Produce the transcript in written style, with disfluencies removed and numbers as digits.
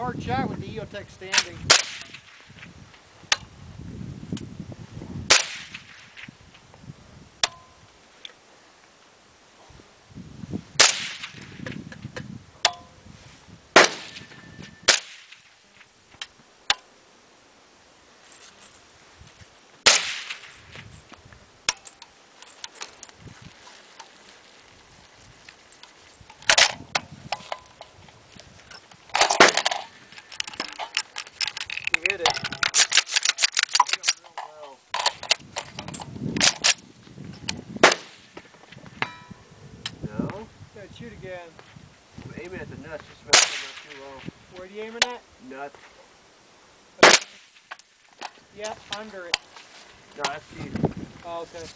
hard shot with the EOTech standing. You hit it. Real well. No? Gotta shoot again. I'm aiming at the nuts, just about too low. Where are you aiming at? Nuts. Yeah, under it. No, that's teeth. Oh, okay.